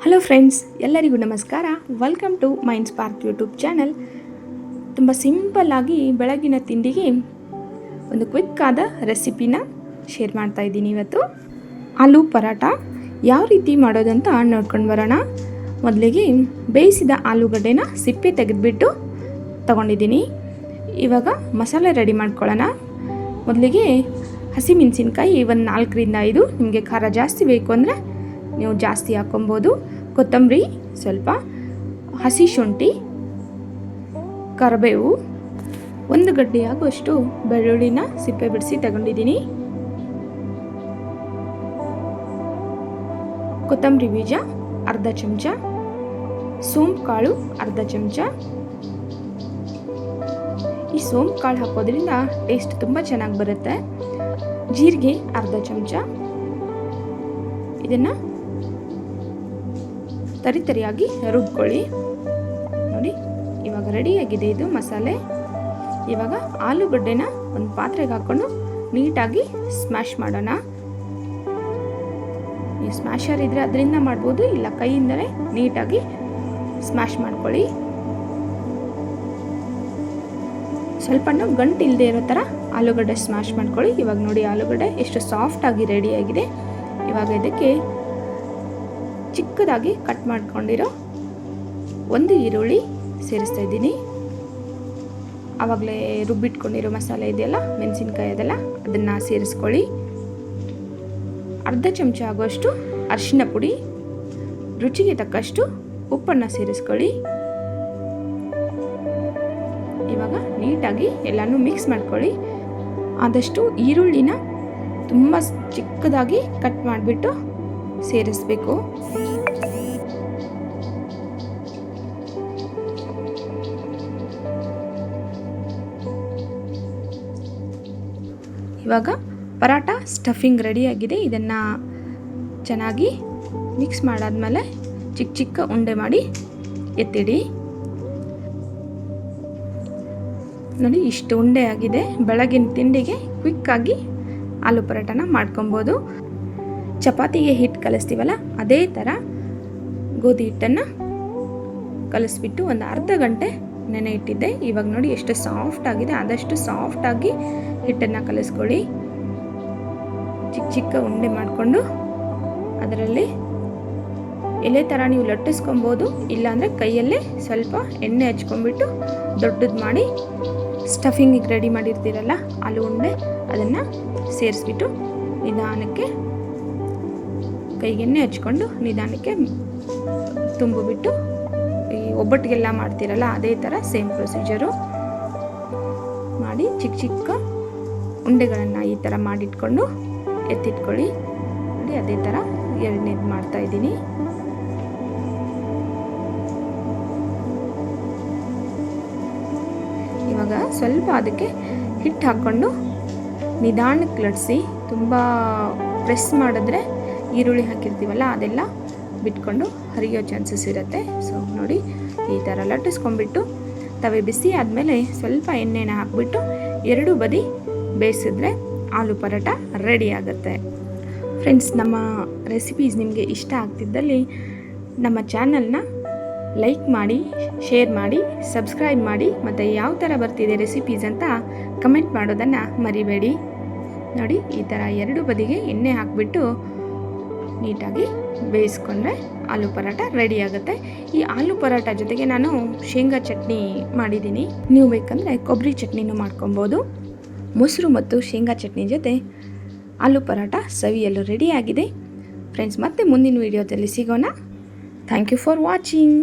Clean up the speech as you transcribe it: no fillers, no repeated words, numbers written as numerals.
Hello friends, ಎಲ್ಲರಿಗೂ ನಮಸ್ಕಾರ. Welcome to Mind Spark YouTube channel. ತುಂಬ ಸಿಂಪಲ್ಲಾಗಿ ಬೆಳಗಿನ ತಿಂಡಿಗೆ ಒಂದು ಕ್ವಿಕ್ ಆದ ರೆಸಿಪಿನ ಶೇರ್ ಮಾಡ್ತಾ ಇದ್ದೀನಿ. ಇವತ್ತು ಆಲೂ ಪರಾಟ ಯಾವ ರೀತಿ ಮಾಡೋದಂತ ನೋಡ್ಕೊಂಡು ಬರೋಣ. ಮೊದಲಿಗೆ ಬೇಯಿಸಿದ ಆಲೂಗಡ್ಡೆನ ಸಿಪ್ಪೆ ತೆಗೆದುಬಿಟ್ಟು ತಗೊಂಡಿದ್ದೀನಿ. ಇವಾಗ ಮಸಾಲೆ ರೆಡಿ ಮಾಡ್ಕೊಳ್ಳೋಣ. ಮೊದಲಿಗೆ ಹಸಿಮೆಣಸಿನ್ಕಾಯಿ ಒಂದು 4ರಿಂದ 5, ನಿಮಗೆ ಖಾರ ಜಾಸ್ತಿ ಬೇಕು ಅಂದರೆ ನೀವು ಜಾಸ್ತಿ ಹಾಕೊಬೋದು. ಕೊತ್ತಂಬರಿ ಸ್ವಲ್ಪ, ಹಸಿ ಶುಂಠಿ, ಕರಿಬೇವು, 1 ಗಡ್ಡೆ ಆಗುವಷ್ಟು ಬೆಳ್ಳುಳ್ಳಿನ ಸಿಪ್ಪೆ ಬಿಡಿಸಿ ತಗೊಂಡಿದ್ದೀನಿ. ಕೊತ್ತಂಬರಿ ಬೀಜ ಅರ್ಧ ಚಮಚ, ಸೋಂಪು ಕಾಳು ಅರ್ಧ ಚಮಚ. ಈ ಸೋಂಪು ಕಾಳು ಹಾಕೋದ್ರಿಂದ ಟೇಸ್ಟ್ ತುಂಬ ಚೆನ್ನಾಗಿ ಬರುತ್ತೆ. ಜೀರಿಗೆ ಅರ್ಧ ಚಮಚ. ಇದನ್ನು ತರಿತರಿಯಾಗಿ ರುಬ್ಕೊಳ್ಳಿ. ನೋಡಿ, ಇವಾಗ ರೆಡಿಯಾಗಿದೆ ಇದು ಮಸಾಲೆ. ಇವಾಗ ಆಲೂಗಡ್ಡೆನ ಒಂದು ಪಾತ್ರೆಗೆ ಹಾಕ್ಕೊಂಡು ನೀಟಾಗಿ ಸ್ಮ್ಯಾಶ್ ಮಾಡೋಣ. ನೀವು ಸ್ಮ್ಯಾಶರ್ ಇದ್ದರೆ ಅದರಿಂದ ಮಾಡ್ಬೋದು, ಇಲ್ಲ ಕೈಯಿಂದಲೇ ನೀಟಾಗಿ ಸ್ಮ್ಯಾಶ್ ಮಾಡ್ಕೊಳ್ಳಿ. ಸ್ವಲ್ಪ ಗಂಟು ಇಲ್ಲದೆ ಇರೋ ಥರ ಆಲೂಗಡ್ಡೆ ಸ್ಮ್ಯಾಶ್ ಮಾಡ್ಕೊಳ್ಳಿ. ಇವಾಗ ನೋಡಿ ಆಲೂಗಡ್ಡೆ ಎಷ್ಟು ಸಾಫ್ಟಾಗಿ ರೆಡಿಯಾಗಿದೆ. ಇವಾಗ ಇದಕ್ಕೆ ಚಿಕ್ಕದಾಗಿ ಕಟ್ ಮಾಡ್ಕೊಂಡಿರೋ 1 ಈರುಳ್ಳಿ ಸೇರಿಸ್ತಾ ಇದ್ದೀನಿ. ಆವಾಗಲೇ ರುಬ್ಬಿಟ್ಕೊಂಡಿರೋ ಮಸಾಲೆ ಇದೆಯಲ್ಲ, ಮೆಣಸಿನ್ಕಾಯಿ ಅದೆಲ್ಲ, ಅದನ್ನು ಸೇರಿಸ್ಕೊಳ್ಳಿ. ಅರ್ಧ ಚಮಚ ಆಗುವಷ್ಟು ಅರಿಶಿನ ಪುಡಿ, ರುಚಿಗೆ ತಕ್ಕಷ್ಟು ಉಪ್ಪನ್ನು ಸೇರಿಸ್ಕೊಳ್ಳಿ. ಇವಾಗ ನೀಟಾಗಿ ಎಲ್ಲನೂ ಮಿಕ್ಸ್ ಮಾಡ್ಕೊಳ್ಳಿ. ಆದಷ್ಟು ಈರುಳ್ಳಿನ ತುಂಬ ಚಿಕ್ಕದಾಗಿ ಕಟ್ ಮಾಡಿಬಿಟ್ಟು ಸೇರಿಸಬೇಕು. ಇವಾಗ ಪರಾಟ ಸ್ಟಫಿಂಗ್ ರೆಡಿಯಾಗಿದೆ. ಇದನ್ನು ಚೆನ್ನಾಗಿ ಮಿಕ್ಸ್ ಮಾಡಾದ್ಮೇಲೆ ಚಿಕ್ಕ ಚಿಕ್ಕ ಉಂಡೆ ಮಾಡಿ ಎತ್ತಿಡಿ. ನೋಡಿ, ಇಷ್ಟು ಉಂಡೆ ಆಗಿದೆ. ಬೆಳಗಿನ ತಿಂಡಿಗೆ ಕ್ವಿಕ್ಕಾಗಿ ಆಲೂ ಪರಾಟನ ಮಾಡ್ಕೊಬೋದು. ಚಪಾತಿಗೆ ಹಿಟ್ಟು ಕಲಿಸ್ತೀವಲ್ಲ, ಅದೇ ಥರ ಗೋಧಿ ಹಿಟ್ಟನ್ನು ಕಲಿಸ್ಬಿಟ್ಟು ಒಂದು ಅರ್ಧ ಗಂಟೆ ನೆನೆ ಇಟ್ಟಿದ್ದೆ. ಇವಾಗ ನೋಡಿ ಎಷ್ಟು ಸಾಫ್ಟ್ ಆಗಿದೆ. ಆದಷ್ಟು ಸಾಫ್ಟಾಗಿ ಹಿಟ್ಟನ್ನು ಕಲಿಸ್ಕೊಳ್ಳಿ. ಚಿಕ್ಕ ಚಿಕ್ಕ ಉಂಡೆ ಮಾಡಿಕೊಂಡು ಅದರಲ್ಲಿ ಎಲೆ ಥರ ನೀವು ಲಟ್ಟಿಸ್ಕೊಬೋದು, ಇಲ್ಲಾಂದರೆ ಕೈಯಲ್ಲೇ ಸ್ವಲ್ಪ ಎಣ್ಣೆ ಹಚ್ಕೊಂಡ್ಬಿಟ್ಟು ದೊಡ್ಡದು ಮಾಡಿ ಸ್ಟಫಿಂಗಿಗೆ ರೆಡಿ ಮಾಡಿರ್ತೀರಲ್ಲ ಆಲೂ ಉಂಡೆ, ಅದನ್ನು ಸೇರಿಸ್ಬಿಟ್ಟು ನಿಧಾನಕ್ಕೆ ಕೈಗೆ ಎಣ್ಣೆ ಹಚ್ಕೊಂಡು ನಿಧಾನಕ್ಕೆ ತುಂಬಿಬಿಟ್ಟು, ಈ ಒಬ್ಬಟ್ಟಿಗೆಲ್ಲ ಮಾಡ್ತೀರಲ್ಲ ಅದೇ ಥರ ಸೇಮ್ ಪ್ರೊಸೀಜರು ಮಾಡಿ ಚಿಕ್ಕ ಚಿಕ್ಕ ಉಂಡೆಗಳನ್ನು ಈ ಥರ ಮಾಡಿಟ್ಕೊಂಡು ಎತ್ತಿಟ್ಕೊಳ್ಳಿ. ನೋಡಿ, ಅದೇ ಥರ ಎರಡನೇದು ಮಾಡ್ತಾಯಿದ್ದೀನಿ. ಇವಾಗ ಸ್ವಲ್ಪ ಅದಕ್ಕೆ ಹಿಟ್ಟು ಹಾಕ್ಕೊಂಡು ನಿಧಾನಕ್ಕೆ ಲಟ್ಸಿ. ತುಂಬ ಪ್ರೆಸ್ ಮಾಡಿದ್ರೆ ಈರುಳ್ಳಿ ಹಾಕಿರ್ತೀವಲ್ಲ ಅದೆಲ್ಲ ಬಿಟ್ಕೊಂಡು ಹರಿಯೋ ಚಾನ್ಸಸ್ ಇರುತ್ತೆ. ಸೊ ನೋಡಿ, ಈ ಥರ ಲಟ್ಟಿಸ್ಕೊಂಡ್ಬಿಟ್ಟು ತವೆ ಬಿಸಿ ಆದಮೇಲೆ ಸ್ವಲ್ಪ ಎಣ್ಣೆನ ಹಾಕ್ಬಿಟ್ಟು 2 ಬದಿ ಬೇಯಿಸಿದ್ರೆ ಆಲೂ ಪರಾಟ ರೆಡಿ ಆಗುತ್ತೆ. ಫ್ರೆಂಡ್ಸ್, ನಮ್ಮ ರೆಸಿಪೀಸ್ ನಿಮಗೆ ಇಷ್ಟ ಆಗ್ತಿದ್ದಲ್ಲಿ ನಮ್ಮ ಚಾನಲ್ನ ಲೈಕ್ ಮಾಡಿ, ಶೇರ್ ಮಾಡಿ, ಸಬ್ಸ್ಕ್ರೈಬ್ ಮಾಡಿ, ಮತ್ತು ಯಾವ ಥರ ಬರ್ತಿದೆ ರೆಸಿಪೀಸ್ ಅಂತ ಕಮೆಂಟ್ ಮಾಡೋದನ್ನು ಮರಿಬೇಡಿ. ನೋಡಿ, ಈ ಥರ 2 ಬದಿಗೆ ಎಣ್ಣೆ ಹಾಕಿಬಿಟ್ಟು ನೀಟಾಗಿ ಬೇಯಿಸ್ಕೊಂಡ್ರೆ ಆಲೂ ಪರಾಟ ರೆಡಿ ಆಗುತ್ತೆ. ಈ ಆಲೂ ಪರಾಟ ಜೊತೆಗೆ ನಾನು ಶೇಂಗಾ ಚಟ್ನಿ ಮಾಡಿದ್ದೀನಿ. ನೀವು ಬೇಕಂದರೆ ಕೊಬ್ಬರಿ ಚಟ್ನಿನೂ ಮಾಡ್ಕೊಬೋದು. ಮೊಸರು ಮತ್ತು ಶೇಂಗಾ ಚಟ್ನಿ ಜೊತೆ ಆಲೂ ಪರಾಟ ಸವಿಯಲು ರೆಡಿಯಾಗಿದೆ. ಫ್ರೆಂಡ್ಸ್, ಮತ್ತೆ ಮುಂದಿನ ವೀಡಿಯೋದಲ್ಲಿ ಸಿಗೋಣ. Thank you for watching.